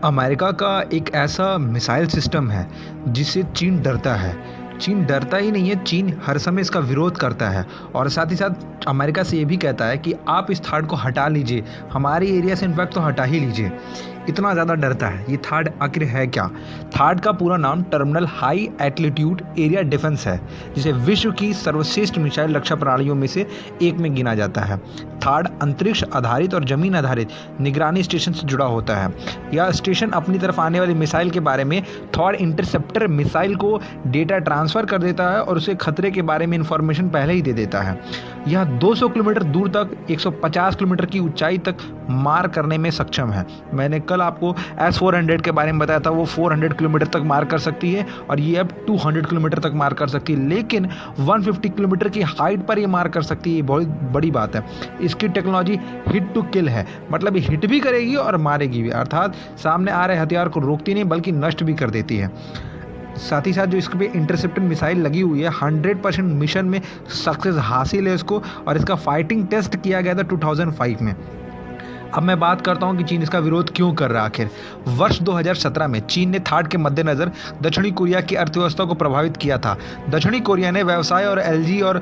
America का एक ऐसा मिसाइल सिस्टम है जिससे चीन डरता है। चीन डरता ही नहीं है, चीन हर समय इसका विरोध करता है और साथ ही साथ अमेरिका से ये भी कहता है कि आप इस थाड को हटा लीजिए, हमारे एरिया से इनफैक्ट तो हटा ही लीजिए। इतना ज़्यादा डरता है। ये थाड आखिर है क्या? थाड का पूरा नाम terminal high altitude area defence है, जिसे विश्व की सर्वश्रेष्ठ मिसाइल रक्षा प्रणालियों में से एक में गिना जाता है। थाड अंतरिक्ष आधारित और जमीन आधारित निगरानी स्टेशन से जुड़ा होता है। यह स्टेशन अपनी तरफ आने वाली मिसाइल के बारे में थॉड इंटरसेप्टर मिसाइल को डेटा ट्रांसफ़र कर देता है और उसे खतरे के बारे में इंफॉर्मेशन पहले ही दे देता है। यह 200 किलोमीटर दूर तक 150 किलोमीटर की ऊंचाई तक मार करने में सक्षम है। मैंने कल आपको S-400 के बारे में बताया था, वो 400 किलोमीटर तक मार कर सकती है और ये अब 200 किलोमीटर तक मार कर सकती है, लेकिन 150 किलोमीटर की हाइट पर ये मार कर सकती है। ये बहुत बड़ी बात है। इसकी टेक्नोलॉजी हिट टू किल है, मतलब ये हिट भी करेगी और मारेगी भी, अर्थात सामने आ रहे हथियार को रोकती नहीं बल्कि नष्ट भी कर देती है। साथ ही साथ जो इसके पे इंटरसेप्टर मिसाइल लगी हुई है, 100% मिशन में सक्सेस हासिल है इसको, और इसका फाइटिंग टेस्ट किया गया था 2005 में। अब मैं बात करता हूं कि चीन इसका विरोध क्यों कर रहा है। आखिर वर्ष 2017 में चीन ने थाड के मद्देनज़र दक्षिणी कोरिया की अर्थव्यवस्था को प्रभावित किया था। दक्षिणी कोरिया ने व्यवसाय और एलजी और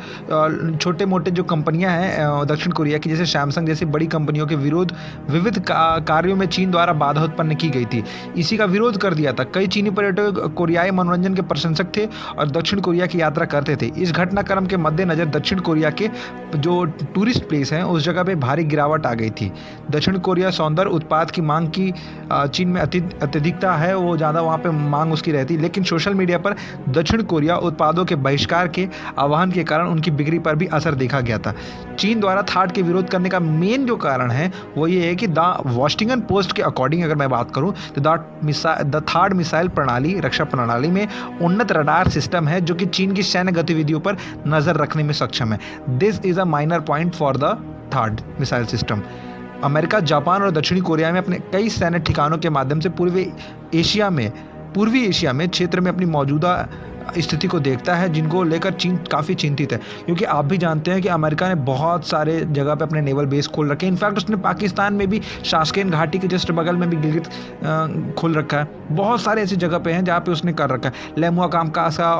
छोटे मोटे जो कंपनियां हैं दक्षिण कोरिया की, जैसे सैमसंग जैसी बड़ी कंपनियों के विरोध विविध कार्यों में चीन द्वारा बाधा उत्पन्न की गई थी। इसी का विरोध कर दिया था। कई चीनी पर्यटक कोरियाई मनोरंजन के प्रशंसक थे और दक्षिण कोरिया की यात्रा करते थे। इस घटनाक्रम के मद्देनज़र दक्षिण कोरिया के जो टूरिस्ट प्लेस हैं उस जगह पर भारी गिरावट आ गई थी। दक्षिण कोरिया सौंदर्य उत्पाद की मांग की चीन में अत्यधिकता है, वो ज़्यादा वहाँ पे मांग उसकी रहती, लेकिन सोशल मीडिया पर दक्षिण कोरिया उत्पादों के बहिष्कार के आह्वान के कारण उनकी बिक्री पर भी असर देखा गया था। चीन द्वारा थाड के विरोध करने का मेन जो कारण है वो ये है कि द वॉशिंगटन पोस्ट के अकॉर्डिंग अगर मैं बात करूँ तो द थाड मिसाइल प्रणाली रक्षा प्रणाली में उन्नत रडार सिस्टम है जो कि चीन की सैन्य गतिविधियों पर नज़र रखने में सक्षम है। This is a minor point for the थाड मिसाइल सिस्टम। अमेरिका, जापान और दक्षिणी कोरिया में अपने कई सैन्य ठिकानों के माध्यम से पूर्वी एशिया में क्षेत्र में अपनी मौजूदा स्थिति को देखता है, जिनको लेकर चीन काफ़ी चिंतित है। क्योंकि आप भी जानते हैं कि अमेरिका ने बहुत सारे जगह पे अपने नेवल बेस खोल रखे हैं। इनफैक्ट उसने पाकिस्तान में भी शासकेन घाटी के जस्ट बगल में भी गिलगित खोल रखा है। बहुत सारे ऐसी जगह पे हैं जहाँ पे उसने कर रखा है। लेमुआ कामकासा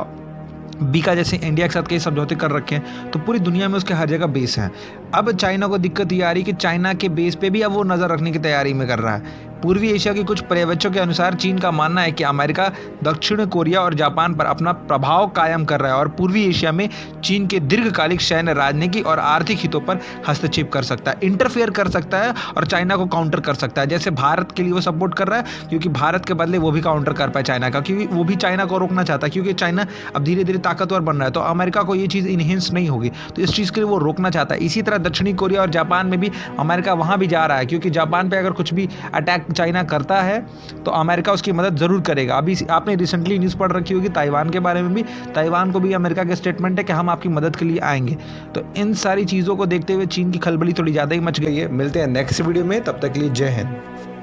बीका जैसे इंडिया के साथ कई समझौते कर रखे हैं, तो पूरी दुनिया में उसके हर जगह बेस हैं। अब चाइना को दिक्कत ये आ रही कि चाइना के बेस पे भी अब वो नज़र रखने की तैयारी में कर रहा है। पूर्वी एशिया के कुछ पर्यवेक्षकों के अनुसार चीन का मानना है कि अमेरिका दक्षिण कोरिया और जापान पर अपना प्रभाव कायम कर रहा है और पूर्वी एशिया में चीन के दीर्घकालिक सैन्य, राजनीतिक और आर्थिक हितों पर हस्तक्षेप कर सकता है, इंटरफेयर कर सकता है और चाइना को काउंटर कर सकता है। जैसे भारत के लिए वो सपोर्ट कर रहा है, क्योंकि भारत के बदले वो भी काउंटर कर पाए चाइना का, क्योंकि वो भी चाइना को रोकना चाहता है, क्योंकि चाइना अब धीरे धीरे ताकतवर बन रहा है, तो अमेरिका को ये चीज़ इनहेंस नहीं होगी, तो इस चीज़ के लिए वो रोकना चाहता है। इसी तरह दक्षिणी कोरिया और जापान में भी अमेरिका वहाँ भी जा रहा है, क्योंकि जापान पर अगर कुछ भी अटैक चाइना करता है तो अमेरिका उसकी मदद जरूर करेगा। अभी आपने रिसेंटली न्यूज़ पढ़ रखी होगी ताइवान के बारे में भी, ताइवान को भी अमेरिका के स्टेटमेंट है कि हम आपकी मदद के लिए आएंगे। तो इन सारी चीज़ों को देखते हुए चीन की खलबली थोड़ी ज़्यादा ही मच गई है। मिलते हैं नेक्स्ट वीडियो में, तब तक के लिए जय हिंद।